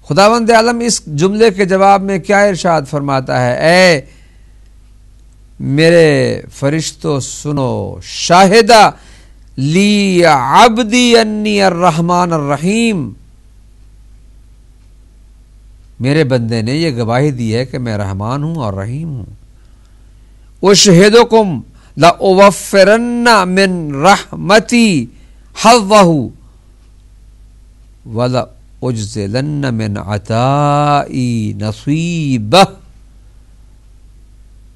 خداوند عالم اس جملے کے جواب میں کیا ارشاد فرماتا ہے؟ اے میرے فرشتوں سنو، شاہدہ لی عبدی انی الرحمن الرحیم، میرے بندے نے یہ گواہی دی ہے کہ میں رحمان ہوں اور رحیم ہوں۔ اشہدکم لأوفرن من رحمتی حظہ وَلَأُجْزِلَنَّ مِنْ عَطَائِي نَصِيبَهُ،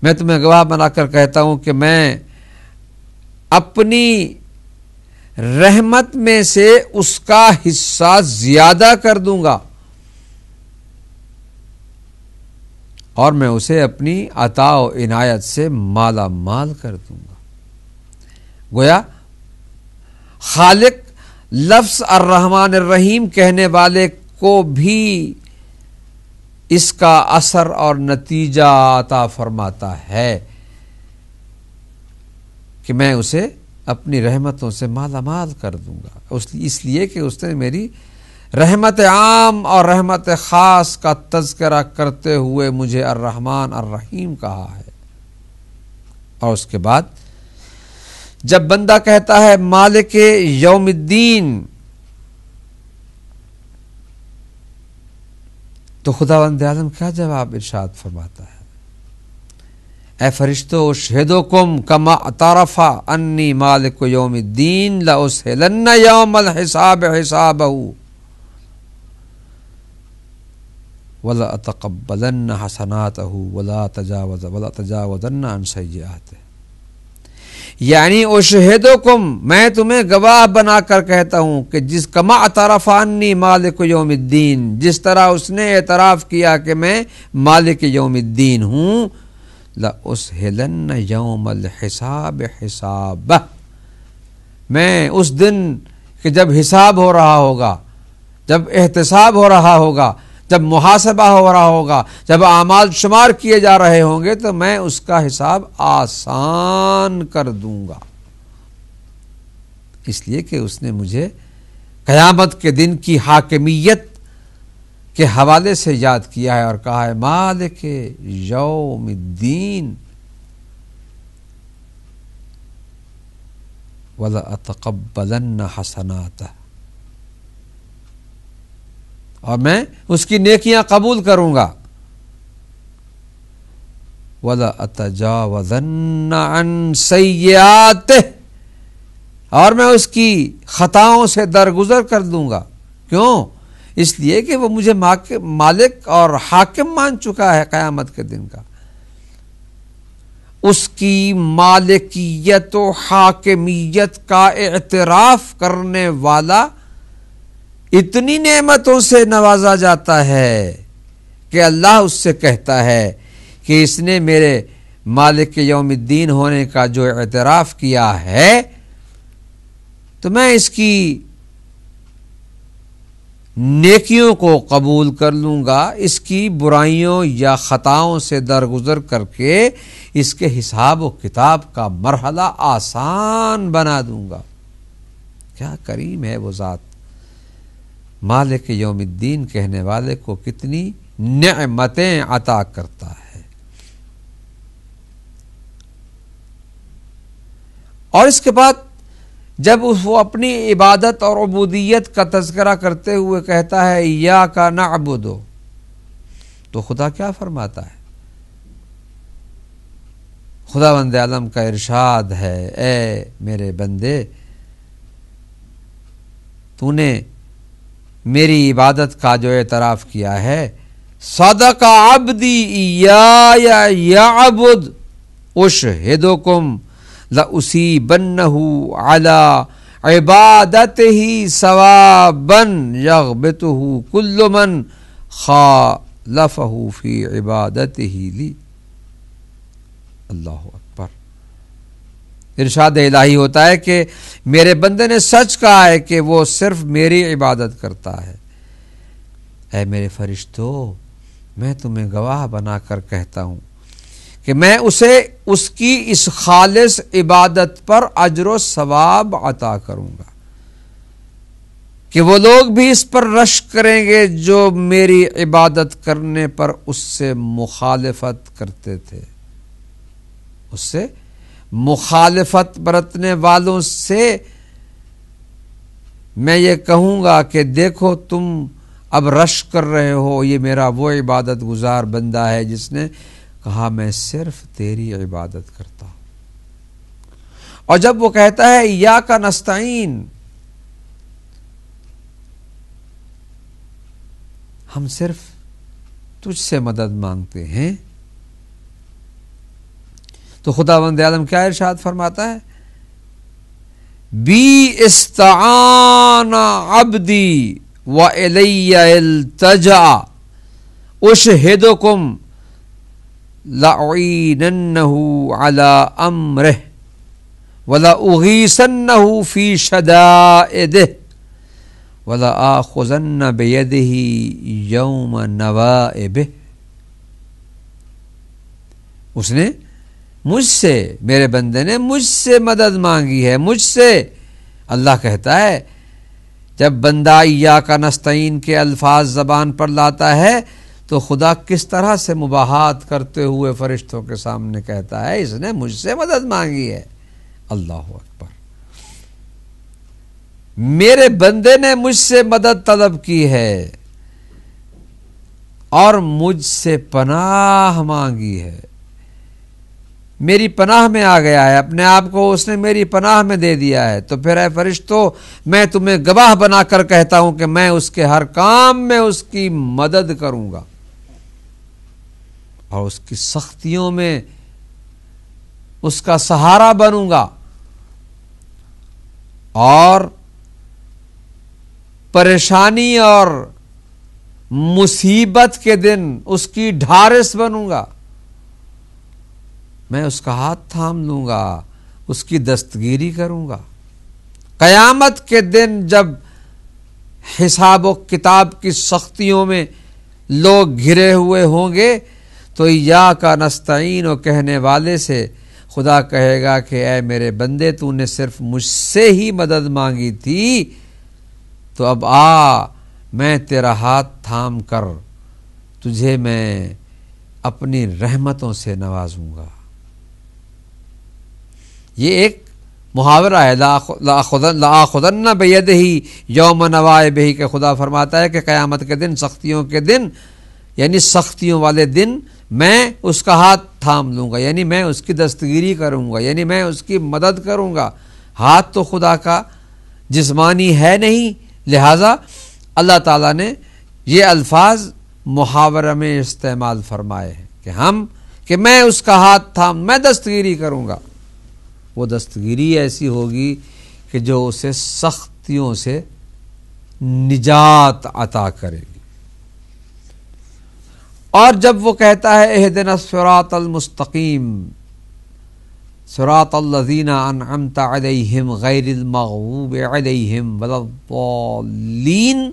میں تمہیں گواہ بنا کر کہتا ہوں کہ میں اپنی رحمت میں سے اس کا حصہ زیادہ کر دوں گا اور میں اسے اپنی عطا و عنایت سے مالا مال کر دوں گا۔ گویا خالق لفظ الرحمن الرحیم کہنے والے کو بھی اس کا اثر اور نتیجہ عطا فرماتا ہے کہ میں اسے اپنی رحمتوں سے مالا مال کر دوں گا، اس لیے کہ اس نے میری رحمت عام اور رحمت خاص کا تذکرہ کرتے ہوئے مجھے الرحمن الرحیم کہا ہے۔ اور اس کے بعد جب بندہ کہتا ہے مالک یوم الدین، تو خداوند عالم کیا جواب ارشاد فرماتا ہے؟ اے فرشتو اشہدکم کما اعترف انی مالک یوم الدین لاسہلن یوم الحساب حسابہ وَلَأَتَقَبَّلَنَّ حَسَنَاتَهُ وَلَا تَجَاوَزَنَّ عَنْ سَيِّئَاتِهِ، یعنی اشہدکم، میں تمہیں گواہ بنا کر کہتا ہوں کہ جس کما اعترف انی مالک یوم الدین، جس طرح اس نے اعتراف کیا کہ میں مالک یوم الدین ہوں، لَأُسْهِلَنَّ يَوْمَ الْحِسَابِ حِسَابَهُ، میں اس دن کہ جب حساب ہو رہا ہوگا، جب احتساب ہو رہا ہوگا، جب محاسبہ ہو رہا ہوگا، جب اعمال شمار کیے جا رہے ہوں گے، تو میں اس کا حساب آسان کر دوں گا، اس لیے کہ اس نے مجھے قیامت کے دن کی حاکمیت کے حوالے سے یاد کیا ہے اور کہا ہے مالک یوم الدین وَلَأَتَقَبَّلَنَّ حَسَنَاتَهُ، اور میں اس کی نیکیاں قبول کروں گا، وَلَأَتَجَاوَزَنَّ عَنْ سَيِّئَاتِهِ، اور میں اس کی خطاؤں سے درگزر کر دوں گا۔ کیوں؟ اس لیے کہ وہ مجھے مالک اور حاکم مان چکا ہے قیامت کے دن کا۔ اس کی مالکیت و حاکمیت کا اعتراف کرنے والا اتنی نعمتوں سے نوازا جاتا ہے کہ اللہ اس سے کہتا ہے کہ اس نے میرے مالک یوم الدین ہونے کا جو اعتراف کیا ہے تو میں اس کی نیکیوں کو قبول کر لوں گا، اس کی برائیوں یا خطاؤں سے درگزر کر کے اس کے حساب و کتاب کا مرحلہ آسان بنا دوں گا۔ کیا کریم ہے وہ ذات، مالک یوم الدین کہنے والے کو کتنی نعمتیں عطا کرتا ہے۔ اور اس کے بعد جب وہ اپنی عبادت اور عبودیت کا تذکرہ کرتے ہوئے کہتا ہے ایاک نعبد، تو خدا کیا فرماتا ہے؟ خداوند عالم کا ارشاد ہے اے میرے بندے، تو نے میری عبادت کا جو اعتراف کیا ہے، صدق عبدی ایایا یعبد اشہدکم لأصیبنہ علی عبادتہ ثوابا یغبطہ کل من خالفہ فی عبادتہ لی۔ اللہ اکبر۔ ارشاد الہی ہوتا ہے کہ میرے بندے نے سچ کہا ہے کہ وہ صرف میری عبادت کرتا ہے۔ اے میرے فرشتوں، میں تمہیں گواہ بنا کر کہتا ہوں کہ میں اسے اس کی اس خالص عبادت پر اجر و ثواب عطا کروں گا۔ کہ وہ لوگ بھی اس پر رشک کریں گے جو میری عبادت کرنے پر اس سے مخالفت کرتے تھے، اس سے مخالفت برتنے والوں سے میں یہ کہوں گا کہ دیکھو تم اب رشک کر رہے ہو، یہ میرا وہ عبادت گزار بندہ ہے جس نے کہا میں صرف تیری عبادت کرتا ہوں۔ اور جب وہ کہتا ہے ایاک نستعین، ہم صرف تجھ سے مدد مانگتے ہیں، تو خداوند عالم کیا ارشاد فرماتا ہے؟ بی استعان عبدی وإلی التجا اشہدکم لأعیننہ علی امرہ وَلَأُغِيثَنَّهُ فِي شَدَائِدِهِ وَلَآخُذَنَّ بِيَدِهِ يَوْمَ نَوَائِبِهِ۔ اس نے مجھ سے، میرے بندے نے مجھ سے مدد مانگی ہے، مجھ سے۔ اللہ کہتا ہے جب بندہ ایاک نستعین کے الفاظ زبان پر لاتا ہے تو خدا کس طرح سے مباحات کرتے ہوئے فرشتوں کے سامنے کہتا ہے اس نے مجھ سے مدد مانگی ہے۔ اللہ اکبر، میرے بندے نے مجھ سے مدد طلب کی ہے اور مجھ سے پناہ مانگی ہے، میری پناہ میں آ گیا ہے، اپنے آپ کو اس نے میری پناہ میں دے دیا ہے۔ تو پھر اے فرشتوں، میں تمہیں گواہ بنا کر کہتا ہوں کہ میں اس کے ہر کام میں اس کی مدد کروں گا اور اس کی سختیوں میں اس کا سہارا بنوں گا اور پریشانی اور مصیبت کے دن اس کی ڈھارس بنوں گا، میں اس کا ہاتھ تھام لوں گا، اس کی دستگیری کروں گا۔ قیامت کے دن جب حساب و کتاب کی سختیوں میں لوگ گھرے ہوئے ہوں گے تو ایاک نستعین کہنے والے سے خدا کہے گا کہ اے میرے بندے، تو نے صرف مجھ سے ہی مدد مانگی تھی، تو اب میں تیرا ہاتھ تھام کر تجھے میں اپنی رحمتوں سے نوازوں گا۔ یہ ایک محاورہ ہے، لآخذن بیدہ یوم نوائبہ، کہ خدا فرماتا ہے کہ قیامت کے دن، سختیوں کے دن، یعنی سختیوں والے دن میں اس کا ہاتھ تھام لوں گا، یعنی میں اس کی دستگیری کروں گا، یعنی میں اس کی مدد کروں گا۔ ہاتھ تو خدا کا جسمانی ہے نہیں، لہذا اللہ تعالیٰ نے یہ الفاظ محاورہ میں استعمال فرمائے ہیں کہ میں اس کا ہاتھ تھام، میں دستگیری کروں گا۔ وہ دستگیری ایسی ہوگی کہ جو اسے سختیوں سے نجات عطا کرے گی۔ اور جب وہ کہتا ہے اہدنا الصراط المستقیم صراط الذین انعمت علیہم غیر المغضوب علیہم ولا الضالین،